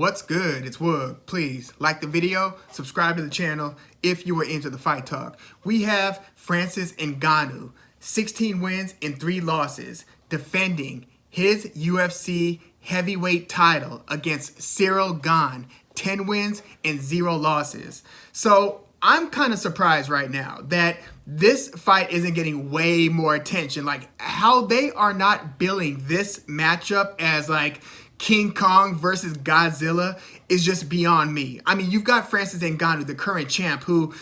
What's good? It's Woog. Please like the video, subscribe to the channel if you were into the fight talk. We have Francis Ngannou, 16 wins and 3 losses, defending his UFC heavyweight title against Ciryl Gane, 10 wins and 0 losses. So I'm kind of surprised right now that this fight isn't getting way more attention. Like, how they are not billing this matchup as like King Kong versus Godzilla is just beyond me. I mean, you've got Francis Ngannou, the current champ, who,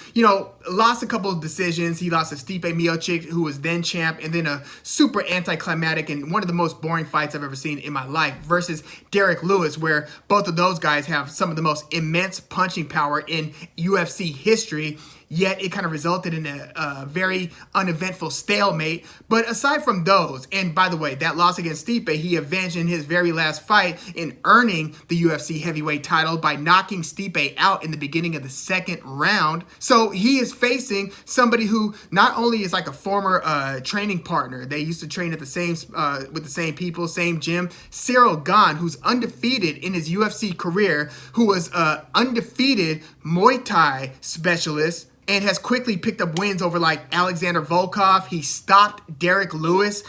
lost a couple of decisions. He lost to Stipe Miocic, who was then champ, and then a super anticlimactic and one of the most boring fights I've ever seen in my life versus Derek Lewis, where both of those guys have some of the most immense punching power in UFC history. Yet it kind of resulted in a very uneventful stalemate. But aside from those, and by the way, that loss against Stipe, he avenged in his very last fight in earning the UFC heavyweight title by knocking Stipe out in the beginning of the second round. So he is facing somebody who not only is like a former training partner, they used to train at the same with the same people, same gym, Ciryl Gane, who's undefeated in his UFC career, who was undefeated Muay Thai specialist, and has quickly picked up wins over like Alexander Volkov. He stopped Derek Lewis,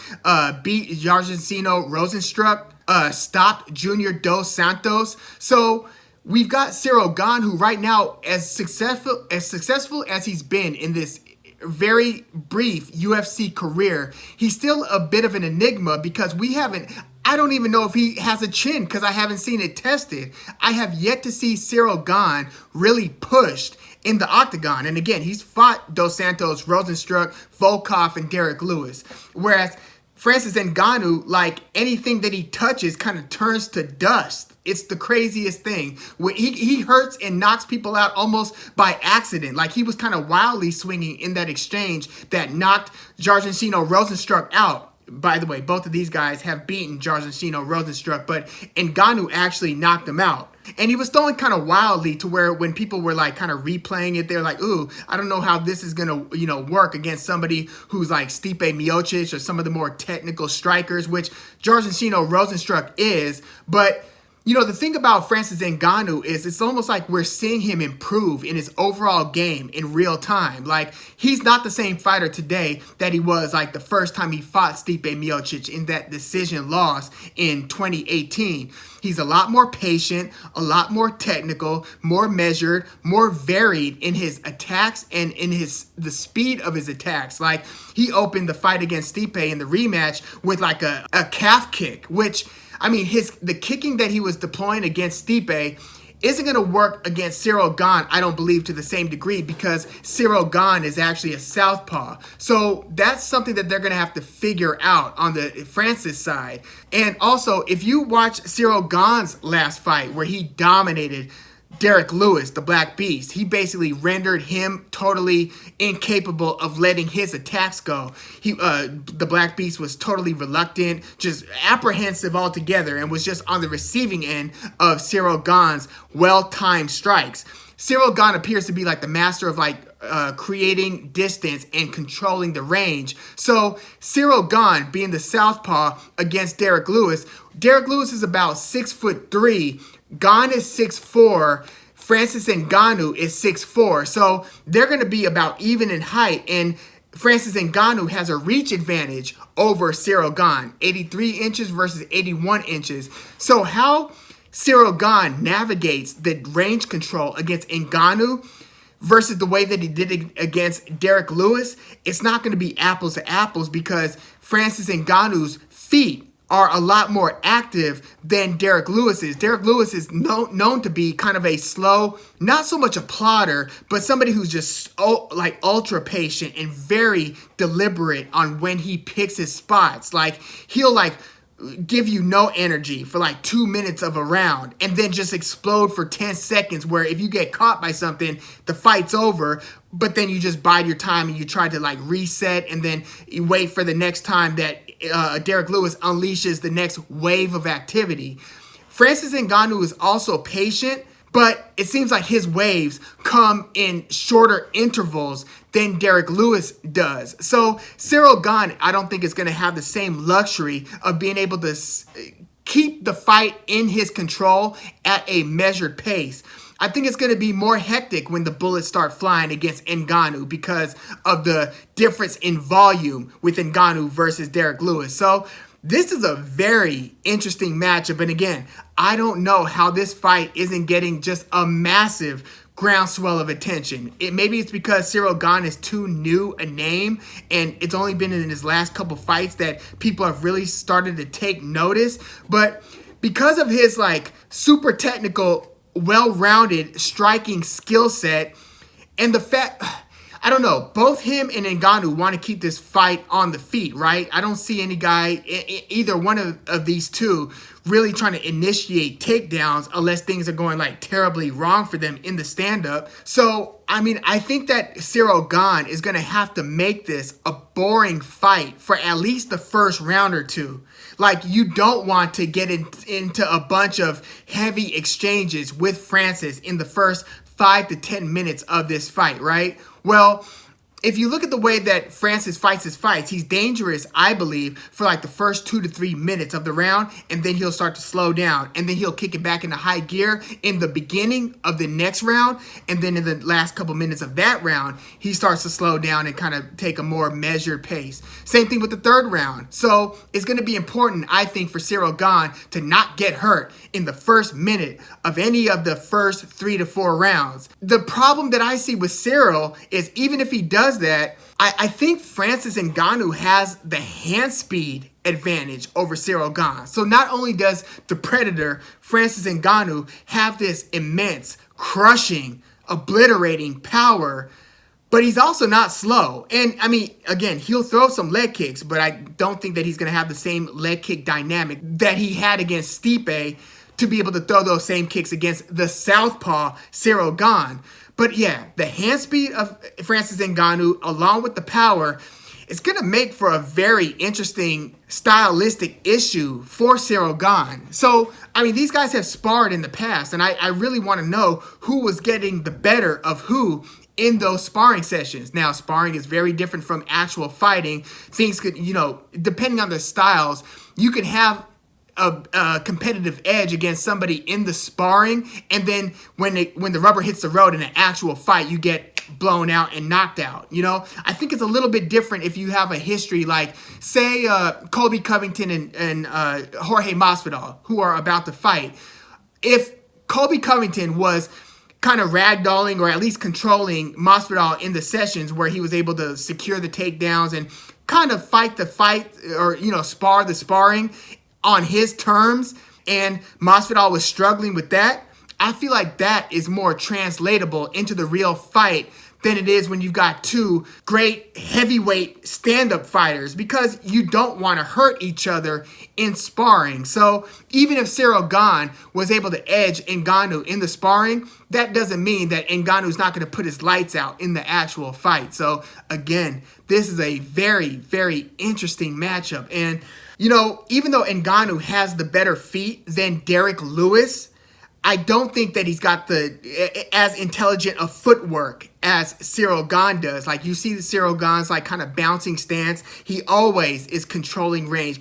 beat Jairzinho Rozenstruik, stopped Junior Dos Santos. So we've got Ciryl Gane, who right now, as successful as he's been in this very brief UFC career, he's still a bit of an enigma because I don't even know if he has a chin because I haven't seen it tested. I have yet to see Ciryl Gane really pushed in the octagon. And again, he's fought Dos Santos, Rozenstruik, Volkov, and Derek Lewis. Whereas Francis Ngannou, like anything that he touches kind of turns to dust. It's the craziest thing. He hurts and knocks people out almost by accident. Like he was kind of wildly swinging in that exchange that knocked Jairzinho Rozenstruik out. By the way, both of these guys have beaten Jairzinho Rozenstruik, but Ngannou actually knocked him out. And he was throwing kind of wildly to where when people were like kind of replaying it, they're like, ooh, I don't know how this is going to, work against somebody who's like Stipe Miocic or some of the more technical strikers, which Jairzinho Rozenstruik is. But the thing about Francis Ngannou is it's almost like we're seeing him improve in his overall game in real time. Like, he's not the same fighter today that he was like the first time he fought Stipe Miocic in that decision loss in 2018. He's a lot more patient, a lot more technical, more measured, more varied in his attacks and in the speed of his attacks. Like, he opened the fight against Stipe in the rematch with like a calf kick, which, I mean, the kicking that he was deploying against Stipe isn't going to work against Ciryl Gane, I don't believe, to the same degree because Ciryl Gane is actually a southpaw. So that's something that they're going to have to figure out on the Francis side. And also, if you watch Ciryl Gane's last fight where he dominated Derek Lewis, the Black Beast, he basically rendered him totally incapable of letting his attacks go. The Black Beast was totally reluctant, just apprehensive altogether, and was just on the receiving end of Ciryl Gane's well-timed strikes. Ciryl Gane appears to be like the master of creating distance and controlling the range. So Ciryl Gane being the southpaw against Derek Lewis is about 6'3". Gane is 6'4". Francis Ngannou is 6'4". So they're going to be about even in height. And Francis Ngannou has a reach advantage over Ciryl Gane, 83 inches versus 81 inches. So how Ciryl Gane navigates the range control against Ngannou versus the way that he did it against Derek Lewis, it's not going to be apples to apples because Francis Ngannou's feet are a lot more active than Derek Lewis's. Derek Lewis is known to be kind of a slow, not so much a plotter, but somebody who's just ultra patient and very deliberate on when he picks his spots. Like, he'll give you no energy for 2 minutes of a round and then just explode for 10 seconds where if you get caught by something, the fight's over, but then you just bide your time and you try to reset and then you wait for the next time that Derek Lewis unleashes the next wave of activity. Francis Ngannou is also patient, but it seems like his waves come in shorter intervals than Derek Lewis does. So Ciryl Gane, I don't think is going to have the same luxury of being able to keep the fight in his control at a measured pace. I think it's going to be more hectic when the bullets start flying against Ngannou because of the difference in volume with Ngannou versus Derek Lewis. So this is a very interesting matchup. And again, I don't know how this fight isn't getting just a massive groundswell of attention. Maybe it's because Ciryl Gane is too new a name, and it's only been in his last couple fights that people have really started to take notice. But because of his like super technical, well-rounded striking skill set, and the fact, I don't know, both him and Ngannou want to keep this fight on the feet, right? I don't see any guy, either one of these two, really trying to initiate takedowns unless things are going like terribly wrong for them in the stand-up. So, I mean, I think that Ciryl Gane is going to have to make this a boring fight for at least the first round or two. Like, you don't want to get into a bunch of heavy exchanges with Francis in the first 5 to 10 minutes of this fight, right? Well, if you look at the way that Francis fights his fights, he's dangerous, I believe, for like the first 2 to 3 minutes of the round, and then he'll start to slow down, and then he'll kick it back into high gear in the beginning of the next round, and then in the last couple minutes of that round, he starts to slow down and kind of take a more measured pace. Same thing with the third round. So it's going to be important, I think, for Ciryl Gane to not get hurt in the first minute of any of the first 3 to 4 rounds. The problem that I see with Ciryl is even if he does that, I think Francis Ngannou has the hand speed advantage over Ciryl Gane. So not only does the Predator, Francis Ngannou, have this immense, crushing, obliterating power, but he's also not slow. And I mean, again, he'll throw some leg kicks, but I don't think that he's going to have the same leg kick dynamic that he had against Stipe to be able to throw those same kicks against the southpaw Ciryl Gane. But yeah, the hand speed of Francis Ngannou, along with the power, it's going to make for a very interesting stylistic issue for Ciryl Gane. So, I mean, these guys have sparred in the past, and I really want to know who was getting the better of who in those sparring sessions. Now, sparring is very different from actual fighting. Things could, depending on the styles, you can have a competitive edge against somebody in the sparring, and then when the rubber hits the road in an actual fight, you get blown out and knocked out. I think it's a little bit different if you have a history like, say, Colby Covington and Jorge Masvidal, who are about to fight. If Colby Covington was kind of ragdolling or at least controlling Masvidal in the sessions where he was able to secure the takedowns and kind of fight the fight or, spar the sparring on his terms, and Masvidal was struggling with that, I feel like that is more translatable into the real fight than it is when you've got two great heavyweight stand-up fighters, because you don't want to hurt each other in sparring. So even if Ciryl Gane was able to edge Ngannou in the sparring, that doesn't mean that Ngannou's not going to put his lights out in the actual fight. So again, this is a very, very interesting matchup. And even though Ngannou has the better feet than Derek Lewis, I don't think that he's got as intelligent a footwork as Ciryl Gane does. Like, you see the Ciryl Gane's like kind of bouncing stance. He always is controlling range,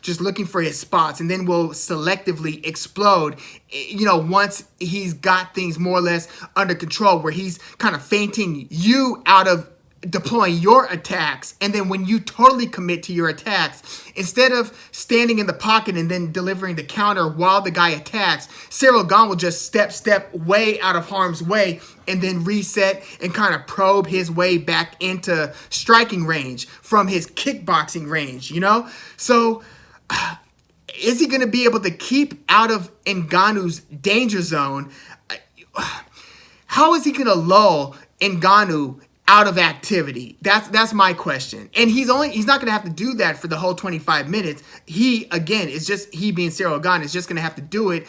just looking for his spots, and then will selectively explode, once he's got things more or less under control, where he's kind of feinting you out of deploying your attacks, and then when you totally commit to your attacks, instead of standing in the pocket and then delivering the counter while the guy attacks, Ciryl Gane will just step way out of harm's way and then reset and kind of probe his way back into striking range from his kickboxing range, So is he going to be able to keep out of Ngannou's danger zone? How is he going to lull Ngannou out of activity? That's my question. And he's not going to have to do that for the whole 25 minutes. He being Ciryl Gane, is just going to have to do it,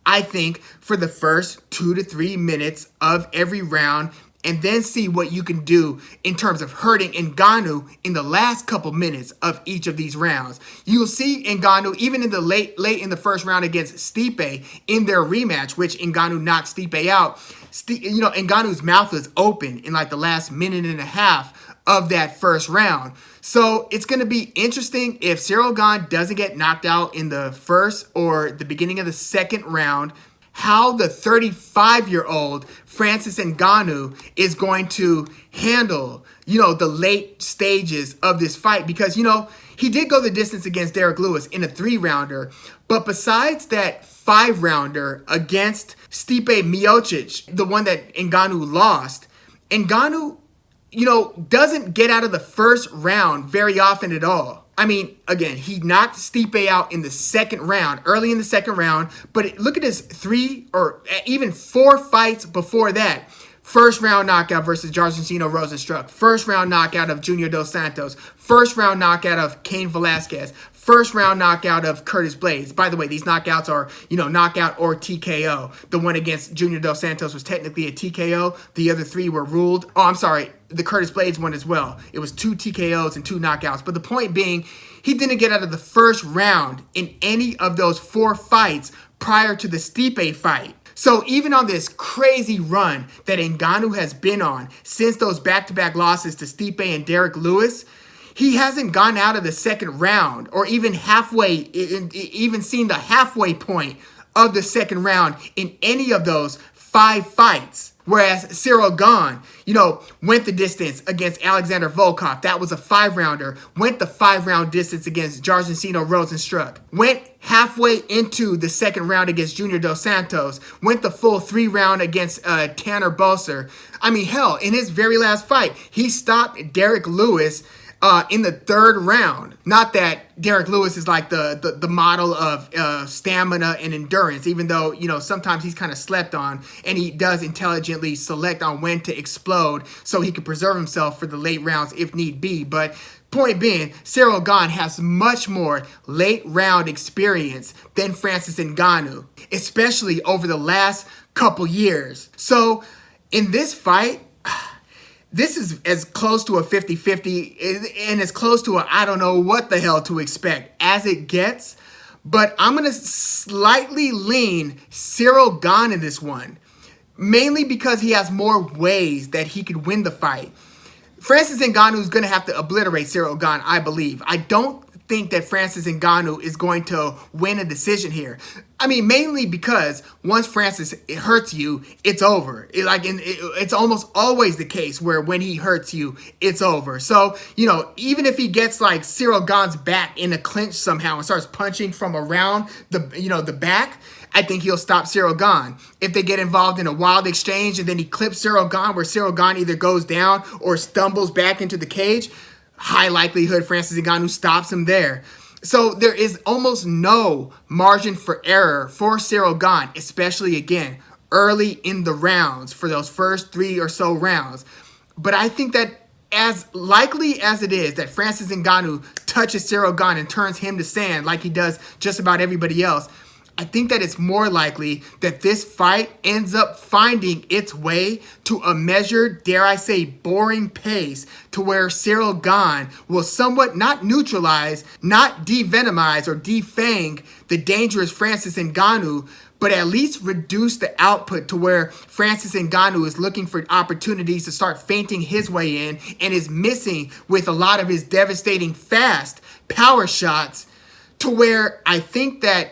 I think, for the first 2 to 3 minutes of every round, and then see what you can do in terms of hurting Ngannou in the last couple minutes of each of these rounds. You'll see Ngannou, even in the late in the first round against Stipe in their rematch, which Ngannou knocked Stipe out. Ngannou's mouth was open in like the last minute and a half of that first round. So it's going to be interesting if Ciryl Gane doesn't get knocked out in the first or the beginning of the second round, how the 35-year-old Francis Ngannou is going to handle, the late stages of this fight. Because, he did go the distance against Derek Lewis in a 3-rounder. But besides that 5-rounder against Stipe Miocic, the one that Ngannou lost, Ngannou, doesn't get out of the first round very often at all. I mean, again, he knocked Stipe out in the second round, early in the second round. But look at his 3 or even 4 fights before that. First round knockout versus Jairzinho Rozenstruik. First round knockout of Junior Dos Santos. First round knockout of Cain Velasquez. First round knockout of Curtis Blaydes. By the way, these knockouts are, knockout or TKO. The one against Junior Dos Santos was technically a TKO. The other 3 were ruled. Oh, I'm sorry. The Curtis Blaydes one as well. It was 2 TKOs and 2 knockouts. But the point being, he didn't get out of the first round in any of those 4 fights prior to the Stipe fight. So even on this crazy run that Ngannou has been on since those back-to-back losses to Stipe and Derek Lewis, he hasn't gone out of the second round or even even seen the halfway point of the second round in any of those 5 fights. Whereas Ciryl Gane, went the distance against Alexander Volkov. That was a 5-rounder. Went the 5-round distance against Jairzinho Rozenstruik. Went halfway into the second round against Junior Dos Santos. Went the full 3-round against Tanner Boser. I mean, hell, in his very last fight, he stopped Derek Lewis in the 3rd round. Not that Derek Lewis is like the model of stamina and endurance, even though, sometimes he's kind of slept on, and he does intelligently select on when to explode so he can preserve himself for the late rounds if need be. But point being, Ciryl Gane has much more late round experience than Francis Ngannou, especially over the last couple years. So in this fight, this is as close to a 50-50 and as close to a I don't know what the hell to expect as it gets. But I'm going to slightly lean Ciryl Gane in this one, mainly because he has more ways that he could win the fight. Francis Ngannou is going to have to obliterate Ciryl Gane, I believe. I don't think that Francis Ngannou is going to win a decision here. I mean, mainly because once Francis hurts you, it's over. It's almost always the case where when he hurts you, it's over. So, even if he gets like Ciryl Gane's back in a clinch somehow and starts punching from around the back, I think he'll stop Ciryl Gane. If they get involved in a wild exchange and then he clips Ciryl Gane where Ciryl Gane either goes down or stumbles back into the cage, high likelihood Francis Ngannou stops him there. So there is almost no margin for error for Ciryl Gane, especially, again, early in the rounds for those first 3 or so rounds. But I think that as likely as it is that Francis Ngannou touches Ciryl Gane and turns him to sand like he does just about everybody else, I think that it's more likely that this fight ends up finding its way to a measured, dare I say, boring pace to where Ciryl Gane will somewhat not neutralize, not devenomize or defang the dangerous Francis Ngannou, but at least reduce the output to where Francis Ngannou is looking for opportunities to start feinting his way in and is missing with a lot of his devastating fast power shots, to where I think that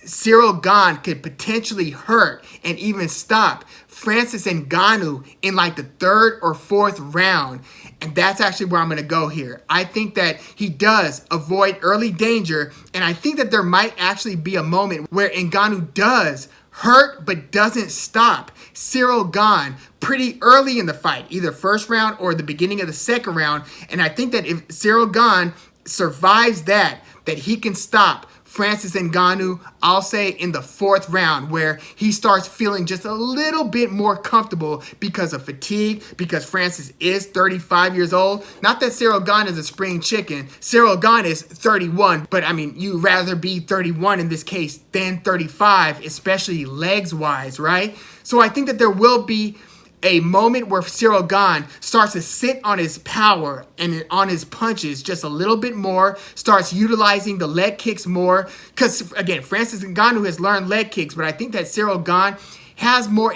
Ciryl Gane could potentially hurt and even stop Francis Ngannou in like the 3rd or 4th round. And that's actually where I'm going to go here. I think that he does avoid early danger, and I think that there might actually be a moment where Ngannou does hurt but doesn't stop Ciryl Gane pretty early in the fight, either first round or the beginning of the second round. And I think that if Ciryl Gane survives that he can stop Francis Ngannou, I'll say in the 4th round, where he starts feeling just a little bit more comfortable because of fatigue, because Francis is 35 years old. Not that Ciryl Gane is a spring chicken. Ciryl Gane is 31, but I mean, you'd rather be 31 in this case than 35, especially legs-wise, right? So I think that there will be a moment where Ciryl Gane starts to sit on his power and on his punches just a little bit more, starts utilizing the leg kicks more. Because, again, Francis Ngannou has learned leg kicks, but I think that Ciryl Gane has more,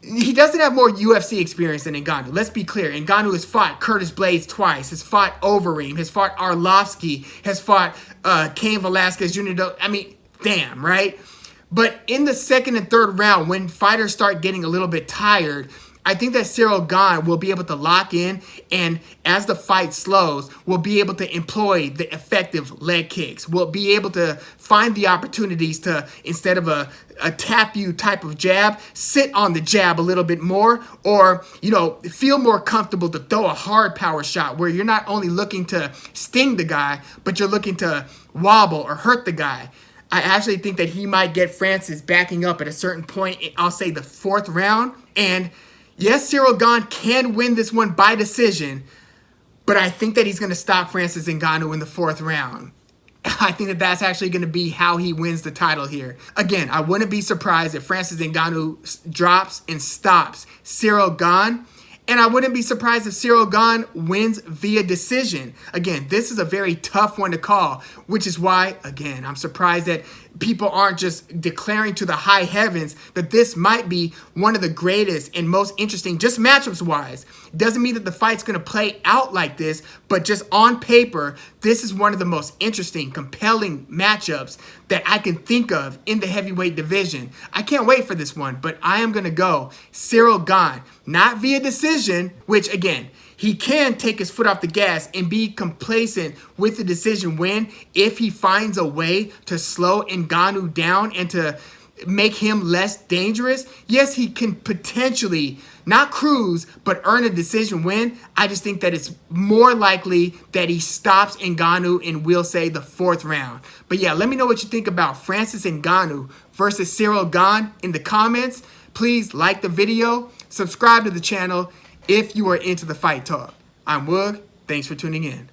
he doesn't have more UFC experience than Ngannou. Let's be clear. Ngannou has fought Curtis Blades twice, has fought Overeem, has fought Arlovsky, has fought Cain Velasquez Jr. I mean, damn, right? But in the second and third round, when fighters start getting a little bit tired, I think that Ciryl Gane will be able to lock in, and as the fight slows, will be able to employ the effective leg kicks. Will be able to find the opportunities to, instead of a tap you type of jab, sit on the jab a little bit more, or, you know, feel more comfortable to throw a hard power shot where you're not only looking to sting the guy, but you're looking to wobble or hurt the guy. I actually think that he might get Francis backing up at a certain point, I'll say the fourth round. And yes, Ciryl Gane can win this one by decision, but I think that he's going to stop Francis Ngannou in the fourth round. I think that that's actually going to be how he wins the title here. Again, I wouldn't be surprised if Francis Ngannou drops and stops Ciryl Gane. And I wouldn't be surprised if Ciryl Gane wins via decision. Again, this is a very tough one to call, which is why, again, I'm surprised that people aren't just declaring to the high heavens that this might be one of the greatest and most interesting, just matchups-wise. Doesn't mean that the fight's going to play out like this, but just on paper, this is one of the most interesting, compelling matchups that I can think of in the heavyweight division. I can't wait for this one, but I am going to go Ciryl Gane, not via decision, which, again, he can take his foot off the gas and be complacent with the decision win if he finds a way to slow Ngannou down and to make him less dangerous. Yes, he can potentially not cruise, but earn a decision win. I just think that it's more likely that he stops Ngannou in, we'll say, the fourth round. But yeah, let me know what you think about Francis Ngannou versus Ciryl Gane in the comments. Please like the video, subscribe to the channel if you are into the fight talk. I'm Woog. Thanks for tuning in.